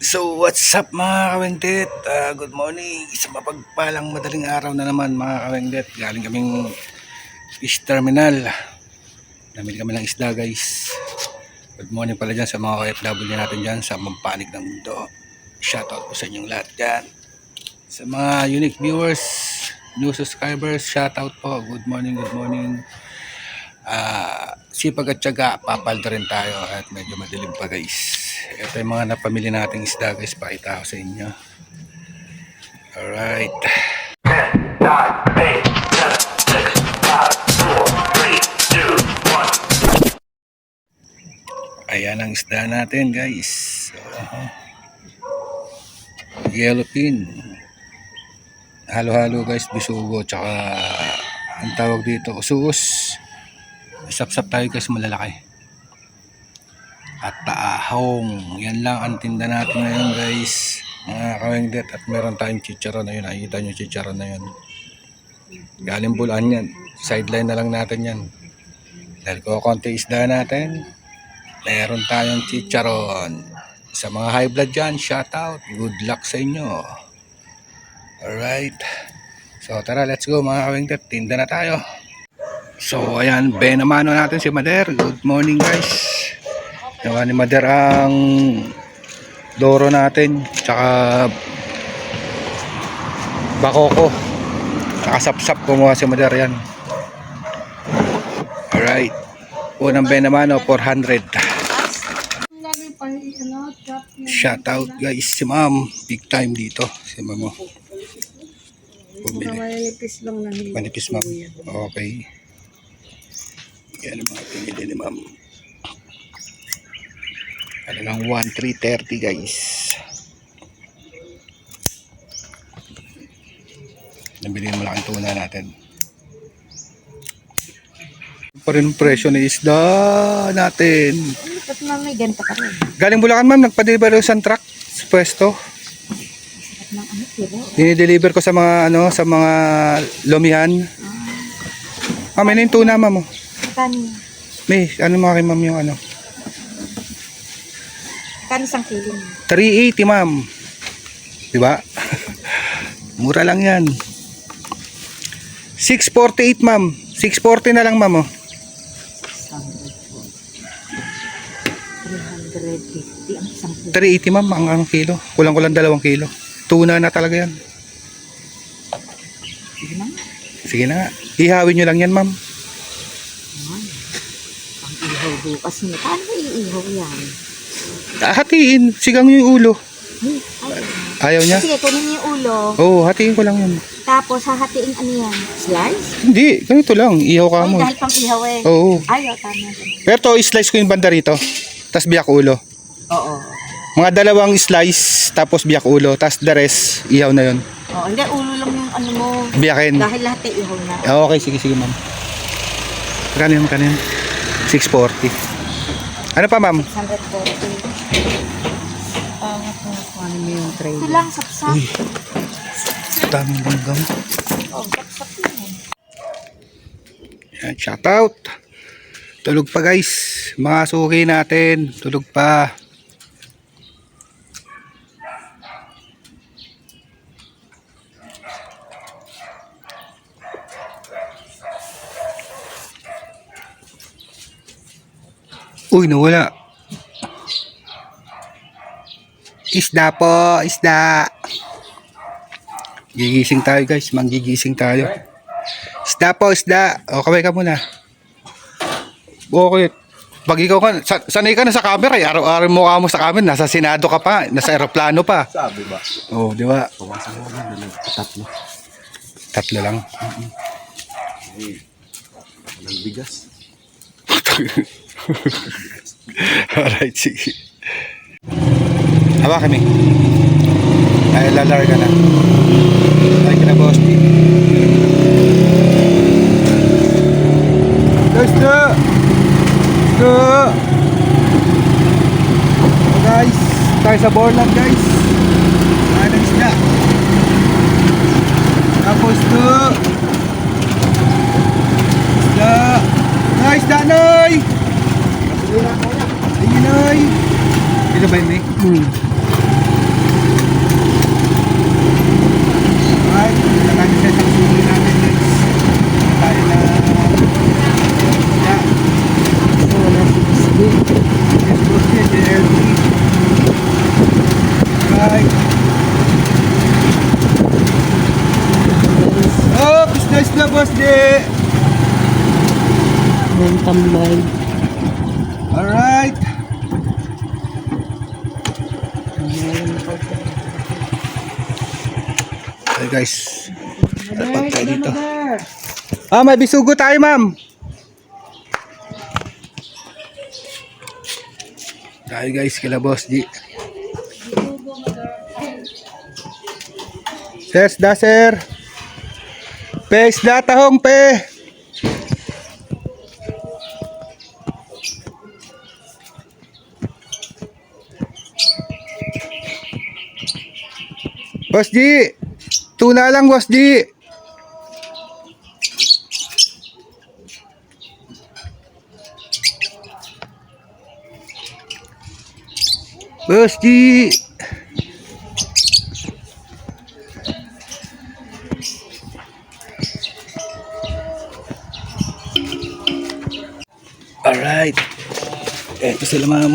So what's up mga kawengdet? Good morning. Sa mapagpalang madaling araw na naman mga kawengdet. Galing kaming fish terminal. Namili kami ng isda guys. Good morning pala dyan sa mga OFW natin dyan sa mampanig ng mundo. Shoutout po sa inyong lahat dyan. Sa mga unique viewers, new subscribers, shoutout po. Good morning, good morning. Sipag at tiyaga, papalda rin tayo at medyo madilim pa guys. Ito yung mga napamili nating isda guys, pakita ko sa inyo. Alright. 10, 9, 8, 7, 6, 5, 4, 3, 2, 1. Ayan ang isda natin guys. Yellowfin. Halo-halo guys, bisugo, tsaka ang tawag dito, usus. Sap-sap tayo guys, malalaki. At taahong. Yan lang ang tinda natin ngayon guys, mga kawengdet. At meron tayong chicharon na yun. Nakikita nyo yung chicharon na yun. Galing Bulaan yan. Sideline na lang natin yan. Dahil ko konti isda natin, meron tayong chicharon. Sa mga high blood dyan, shout out. Good luck sa inyo. Alright. So tara, let's go mga kawengdet. Tinda na tayo. So ayan, benamano natin si Mader. Good morning guys. Nawa ni Mader ang doro natin, tsaka bakoko, tsaka sapsap. Kumuha si Mader yan. Alright, unang benamano 400. Shout out guys, si ma'am, big time dito si ma'am mo. Manipis lang na hilo. Manipis ma'am. Okay, yan ang mga pinili ni ma'am. Ano lang, 1,330 guys. Nabili mo lang ang tuna natin. Pa rin ang presyo na isda natin. Ba't na may ganito ka rin? Galing Bulacan ma'am, nagpa-deliver sa truck sa pwesto. Sakat ng kilo. Dinideliver ko sa mga sa mga lomihan. May na yung tuna ma'am. Kani? May, mga kay ma'am yung Kani isang kilo niya? 380 ma'am. Diba? Mura lang yan. 648 ma'am. 640 na lang ma'am. 350 ang isang kilo. 380 ma'am ang kilo. Kulang-kulang 2 kilo. Tuna na talaga yan. Sige na. Sige na nga. Ihawin nyo lang yan ma'am. Ang ihaw bukas niya. Paano ba iihaw yan? Hatiin. Sigang nyo yung ulo. Ayaw niya? Sige, kunin niyo yung ulo. Oo, hatiin ko lang yun. Tapos hahatiin ano yan? Slice? Hindi, ganito lang. Ihaw ka mo. Dahil pang ihaw eh. Oo. Ayaw, tama. Pero to, slice ko yung banda rito. Tapos biyak ulo. Oo. Mga 2 slice, tapos biyak ulo. Tapos the rest, ihaw na yun. Oo, hindi, ulo lang yung ano mo. Biyakin. Dahil lahat ay ihaw na. Okay, sige ma'am. Kanin. 640. Ano pa ma'am? 140. Ano mo yung tray? Ito lang, sapsap. Uy, daming langgam. Oh, sapsap yun. Yan, shout out. Tulog pa guys. Mga suki natin. Tulog pa. Uy, nawala. Isda po, isda. Gigising tayo guys, manggigising tayo. Isda po, isda. O, kaway ka muna. Okay. Pag ikaw ka, sanay ka na sa camera, araw-araw mo ka mo sa camera, nasa Senado ka pa, nasa aeroplano pa. Sabi ba? Oh, di ba? Pumasang mo na lang. Tatlo. 3 lang. Walang bigas. Alright, sige. Hawa kami. Ay, lalar ka na. Ay, ka na, boss. Guys, guys, tayo sa Borland, guys. Ano isda? Tapos isda. Guys, danoy! Sige, Noy. Dito ba yun, Nick? Alright. Oh, business na boss di. Yung tambay. Alright. Hey guys. Dapat tayo dito. Ah, may bisugo tayo, ma'am. Tayo guys, kila Boss G. Sir. Pe, isda tahong, pe. Boss G. Tuna lang, Boss G. Boss G. Alright. Eto sila, ma'am.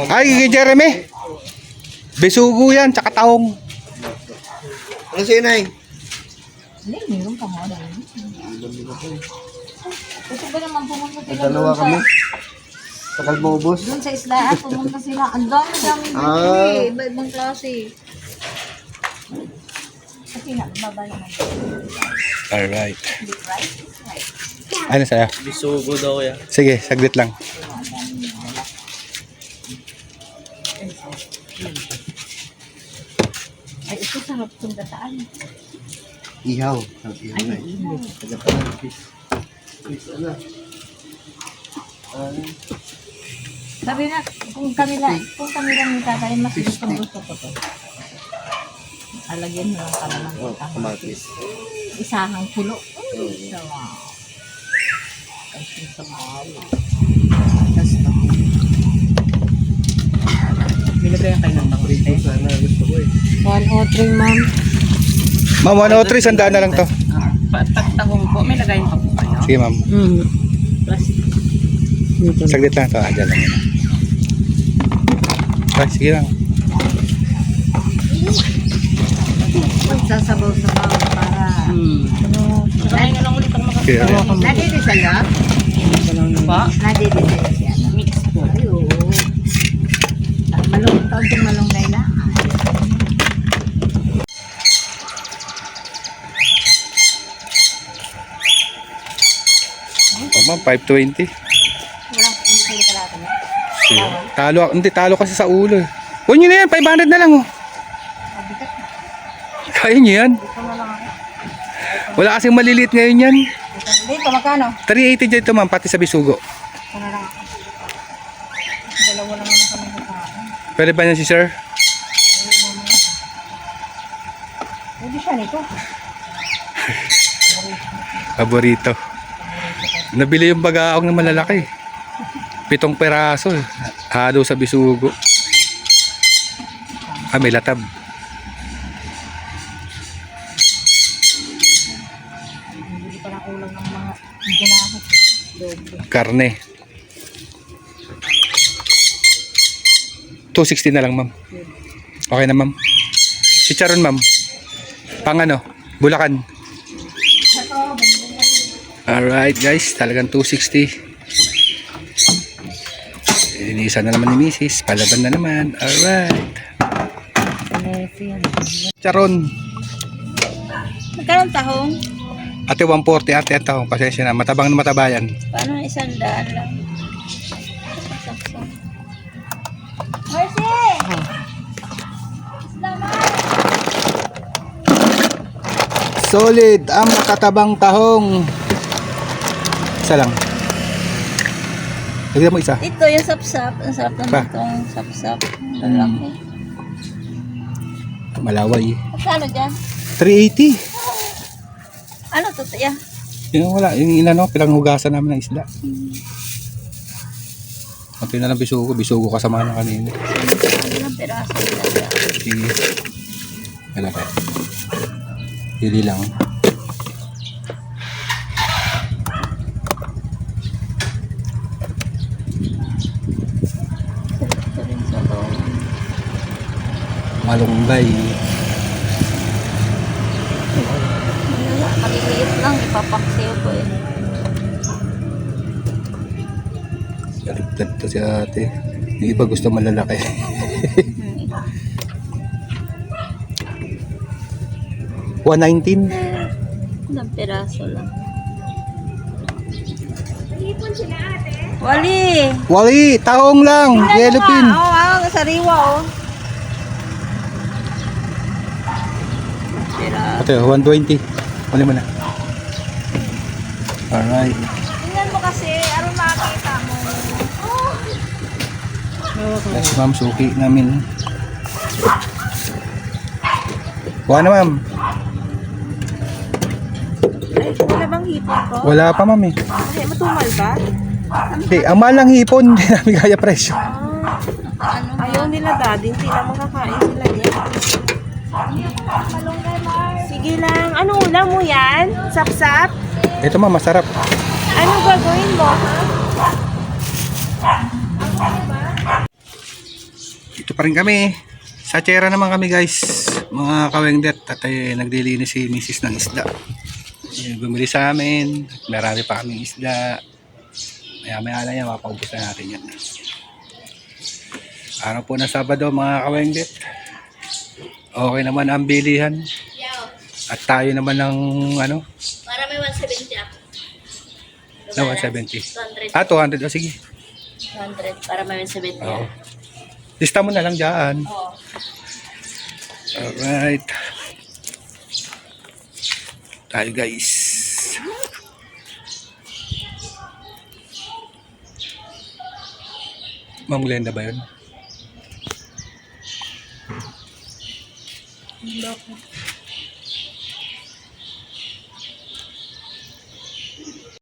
Ay, Jeremy. Bisugo yan, tsaka taong. Ano si Inay? Hindi, meron pa nga dahil. Gusto ba naman pumunta sila Dalawa doon kami. Sa Kalbobos. doon sa isla at pumunta sila. Ang dami iba-ibang klase. Kasi nga, baba naman. Alright. Right? Ano sa'yo? Bisugo daw yan. Sige, saglit lang. Ay, ito sarap itong gataan. Ihaw. Ihaw na eh. Taga-Palagpis. Ano? Sabi na, kung kami lang yung tatay, mas gusto ko to. Alagyan mo lang ka naman ng Kamatis. isahang kilo. So, kasi sa mga tapos ito. Binagayan kayo ng Prito sana gusto ko eh. 103, ma'am. Ma'am, 103, sandaan na lang to. Pagtahong po, may lagayin pa po kayo. Sige, ma'am. Plus, Saglit lang to. Dyan lang muna. Ay, sige lang. magsasabaw-sabaw para Sabay nga lang ulit ang Sige, okay. nadidisal ka? Po? Nadidisal siya. Mix po. Ay, oo. Malong taon yung malong na Oh, ma'am, 520. Walang hindi kayo kalata niya. Sige. Talo kasi sa ulo eh. Huwag nyo na yan, 500 na lang oh. Mabigat na. Kaya nyo yan. Dito na lang ako. Wala kasing maliliit ngayon yan. Dito, magkano? 380 dyan ito ma'am, pati sa bisugo. Dito na lang ako. Dalawa lang naman kami kakain. Pwede ba yan si sir? Pwede siya nito. Paborito. Nabili yung bagaong na malalaki. 7 peraso. Halo sa bisugo. Ah, may latab. Hindi pa lang ulang ng mga ginahit. Doble. Karne. 260 na lang ma'am. Okay na ma'am. Chicharon ma'am. Pang ano? Bulacan. Alright guys, talagang 260. Inisa na naman ni Mrs. Palaban na naman. Alright. Charon. Magkano ang tahong? Ate 140 ate at tahong. Pasensya na. Matabang na mataba yan. Paano 100 lang? Mercy! Solid ang matatabang tahong. Isa lang. Lagyan mo isa. Ito yung sapsap. Ang sarap naman Pa. itong sapsap. Lalaki. Malaway. Magkano dyan? 380. Ano to? Yeah. Yung wala. Yung inano, pinanghugasan namin ng isda. At yun na lang bisugo. Bisugo kasama na kanina. Ano ng peraso nila? Sige. Malaki. Pili lang. malunggay. Maliliit lang, ipapaksiw ko eh. Kaligtad to si ate. Yung iba gusto malalaki. $119. Ilang piraso lang. Wali! Wali, taong lang. Yellow pin. Oo, sariwa oh. Piraso. Ate, 120. Wala mo na. Alright. Tingnan mo kasi, ano makakita mo? Yes, ma'am, suki namin. Kuha na, ma'am. Ay, wala bang hipon ko? Wala pa, ma'am eh. Ay, matumal ba? Hindi, ang mahal lang hipon. Hindi namin kaya presyo. Ano? Ayaw nila daddy, hindi na makakain sila niya. Sige lang, ano ulam mo yan? Sap-sap? Ito, ma'am, masarap. Ano gagawin mo? Ito pa rin kami. Sa tsera naman kami, guys. Mga kawengdet. At naglilinis si Mrs. ng isda. Bumili sa amin. Marami pa kaming isda. Maya-maya na yan, mapaubos na natin yan. Araw po na Sabado, mga kawengdet. Okay naman ang bilihan. At tayo naman ng ano? Para may 170 ako. Na 170. 200. 200. O sige. 200 para may 170 Oo. Lista mo na lang dyan. Oo. Alright. Tayo, guys. Ma'am Glenda ba yun?